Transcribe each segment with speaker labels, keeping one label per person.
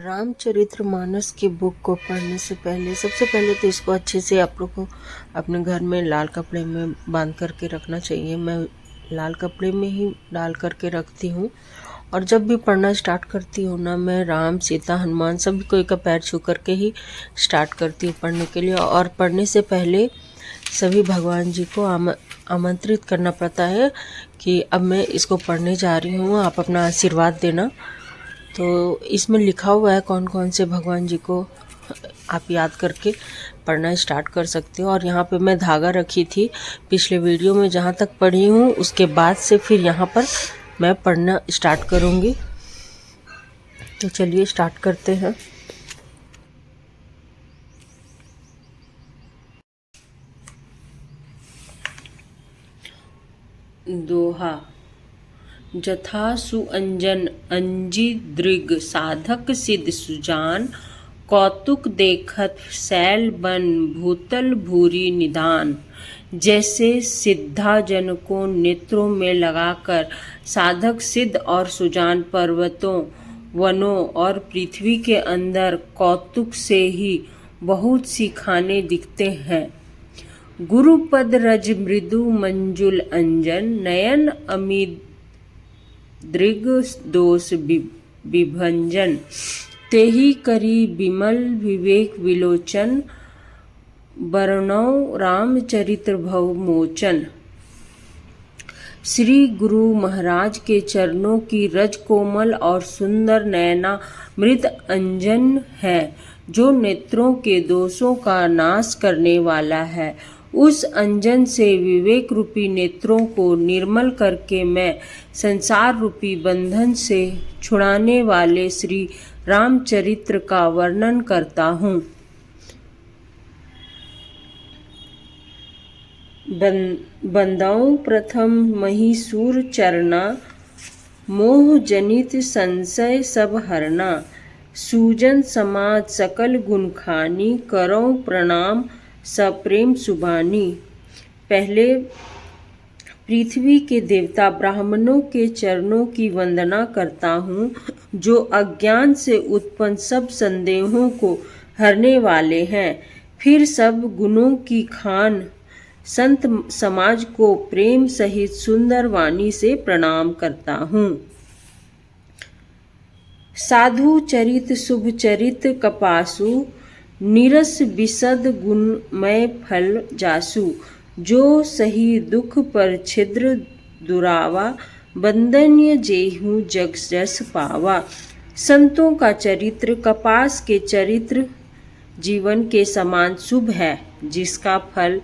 Speaker 1: रामचरितमानस की बुक को पढ़ने से पहले सबसे पहले तो इसको अच्छे से आप लोग को अपने घर में लाल कपड़े में बांध करके रखना चाहिए। मैं लाल कपड़े में ही डाल करके रखती हूँ और जब भी पढ़ना स्टार्ट करती हूँ ना, मैं राम सीता हनुमान सभी को एक पैर छू करके ही स्टार्ट करती हूँ पढ़ने के लिए। और पढ़ने से पहले सभी भगवान जी को आमंत्रित करना पड़ता है कि अब मैं इसको पढ़ने जा रही हूँ, आप अपना आशीर्वाद देना। तो इसमें लिखा हुआ है कौन कौन से भगवान जी को आप याद करके पढ़ना स्टार्ट कर सकते हो। और यहाँ पे मैं धागा रखी थी पिछले वीडियो में, जहाँ तक पढ़ी हूँ उसके बाद से फिर यहाँ पर मैं पढ़ना स्टार्ट करूँगी। तो चलिए स्टार्ट करते हैं। दोहा। जथा सुअंजन अंजी दृग साधक सिद्ध सुजान, कौतुक देखत शैल बन भूतल भूरी निदान। जैसे सिद्धा जन को नेत्रों में लगाकर साधक सिद्ध और सुजान पर्वतों, वनों और पृथ्वी के अंदर कौतुक से ही बहुत सी खाने दिखते हैं। गुरुपद रज मृदु मंजुल अंजन, नयन अमित दृग दोष विभंजन। तेहि करी विमल विवेक विलोचन, बरनौ रामचरित्र भव मोचन। श्री गुरु महाराज के चरणों की रज कोमल और सुंदर नयना मृत अंजन है, जो नेत्रों के दोषों का नाश करने वाला है। उस अंजन से विवेक रूपी नेत्रों को निर्मल करके मैं संसार रूपी बंधन से छुड़ाने वाले श्री रामचरित्र का वर्णन करता हूँ। बंदाऊं प्रथम महिसूर चरना, मोह जनित संशय सब हरना। सूजन समाज सकल गुण खानी, करौं प्रणाम सप्रेम सुबानी। पहले पृथ्वी के देवता ब्राह्मणों के चरणों की वंदना करता हूँ, जो अज्ञान से उत्पन्न सब संदेहों को हरने वाले हैं। फिर सब गुणों की खान संत समाज को प्रेम सहित सुंदर वाणी से प्रणाम करता हूँ। साधु चरित शुभ चरित कपासु, निरस विशद गुणमय फल जासु। जो सही दुख पर छिद्र दुरावा, वंदनीय जेहू जग जस पावा। संतों का चरित्र कपास के चरित्र जीवन के समान शुभ है, जिसका फल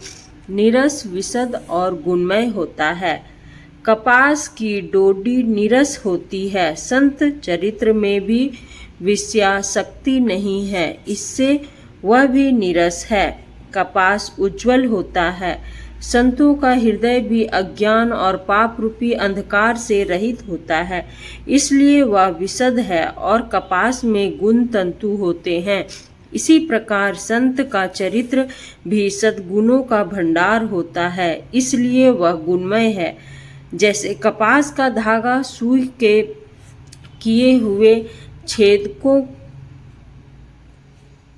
Speaker 1: निरस विशद और गुणमय होता है। कपास की डोडी निरस होती है, संत चरित्र में भी विषयासक्ति नहीं है, इससे वह भी निरस है। कपास उज्जवल होता है, संतों का हृदय भी अज्ञान और पाप रूपी अंधकार से रहित होता है, इसलिए वह विशद है और कपास में गुण तंतु होते हैं। इसी प्रकार संत का चरित्र भी सद्गुणों का भंडार होता है, इसलिए वह गुणमय है। जैसे कपास का धागा सुई के किए हुए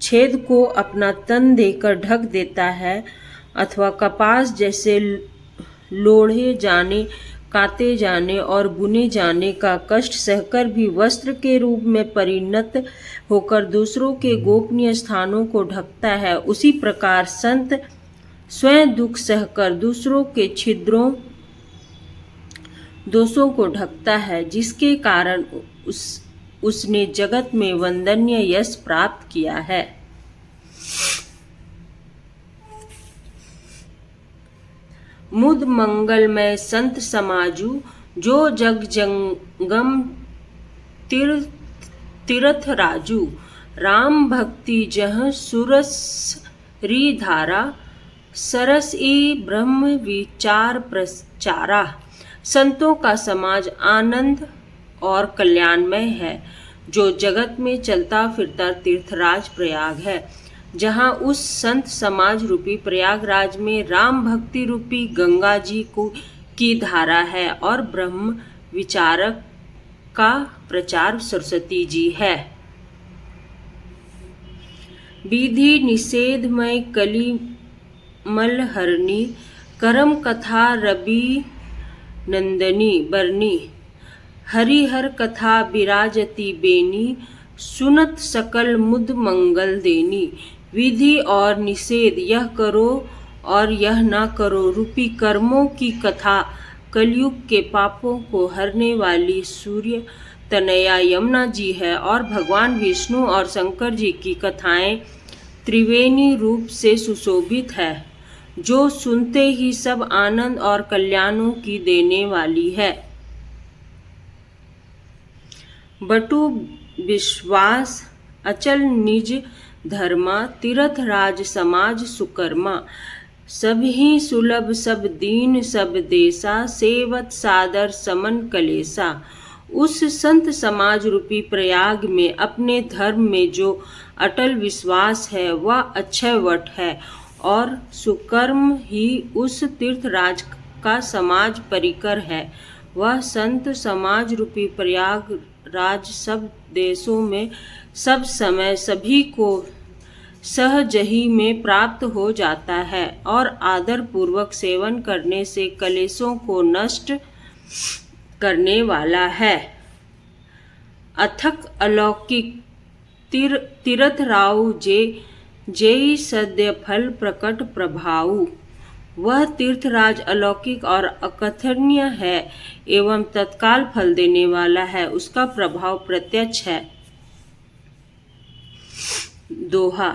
Speaker 1: छेद को अपना तन देकर ढक देता है, अथवा कपास जैसे लोढ़े जाने, काते जाने और बुने जाने का कष्ट सहकर भी वस्त्र के रूप में परिणत होकर दूसरों के गोपनीय स्थानों को ढकता है, उसी प्रकार संत स्वयं दुख सहकर दूसरों के छिद्रों दोषों को ढकता है, जिसके कारण उसने जगत में वंदनीय यश प्राप्त किया है। मुद मंगलमय संत समाजू, जो जग जंगम तीर्थ राजू। राम भक्ति जह सुरस री धारा, सरस ई ब्रह्म विचार प्रचारा। संतों का समाज आनंद और कल्याणमय है, जो जगत में चलता फिरता तीर्थराज प्रयाग है, जहाँ उस संत समाज रूपी प्रयागराज में राम भक्ति रूपी गंगा जी की धारा है और ब्रह्म विचारक का प्रचार सरस्वती जी है। विधि निषेधमय कली मलहरणी, करम कथा रवि नंदनी बरनी, हरिहर कथा विराजती बेनी, सुनत सकल मुद मंगल देनी। विधि और निषेध, यह करो और यह ना करो रूपी कर्मों की कथा कलयुग के पापों को हरने वाली सूर्य तनया यमुना जी है। और भगवान विष्णु और शंकर जी की कथाएं त्रिवेणी रूप से सुशोभित है, जो सुनते ही सब आनंद और कल्याणों की देने वाली है। बटु विश्वास अचल निज धर्मा, तीर्थ राज समाज सुकर्मा। सबहि सुलभ सब दीन सब देसा, सेवत सादर समन कलेसा। उस संत समाज रूपी प्रयाग में अपने धर्म में जो अटल विश्वास है वह अक्षय वट है, और सुकर्म ही उस तीर्थराज का समाज परिकर है। वह संत समाज रूपी प्रयाग राज सब देशों में सब समय सभी को सहजही में प्राप्त हो जाता है, और आदर पूर्वक सेवन करने से कलेशों को नष्ट करने वाला है। अथक अलौकिक तीर्थ राव जेई सद्य फल प्रकट प्रभाऊ। वह तीर्थराज अलौकिक और अकथनीय है एवं तत्काल फल देने वाला है, उसका प्रभाव प्रत्यक्ष है। दोहा।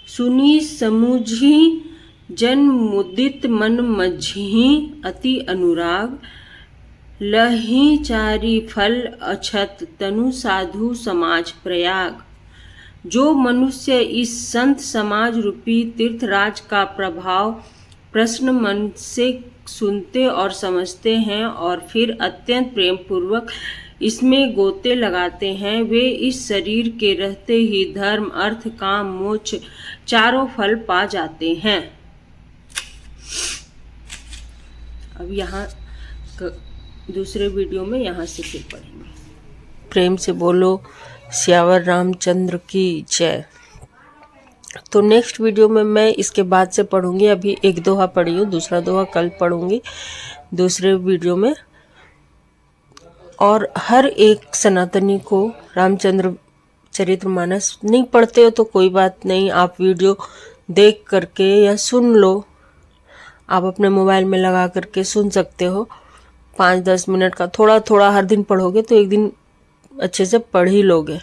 Speaker 1: सुनी समुझी जन मुदित मन मझी, अति अनुराग लही चारि फल अछत, तनु साधु समाज प्रयाग। जो मनुष्य इस संत समाज रूपी तीर्थराज का प्रभाव प्रसन्न मन से सुनते और समझते हैं और फिर अत्यंत प्रेम पूर्वक इसमें गोते लगाते हैं, वे इस शरीर के रहते ही धर्म अर्थ काम मोक्ष चारों फल पा जाते हैं। अब यहाँ दूसरे वीडियो में यहाँ से फिर पढ़ेंगे। प्रेम से बोलो सियावर रामचंद्र की जय। तो नेक्स्ट वीडियो में मैं इसके बाद से पढ़ूंगी। अभी एक दोहा पढ़ी हूँ, दूसरा दोहा कल पढ़ूंगी दूसरे वीडियो में। और हर एक सनातनी को रामचंद्र चरितमानस नहीं पढ़ते हो तो कोई बात नहीं, आप वीडियो देख करके या सुन लो, आप अपने मोबाइल में लगा करके सुन सकते हो। 5-10 मिनट का थोड़ा थोड़ा हर दिन पढ़ोगे तो एक दिन अच्छे से पढ़ ही लोगे।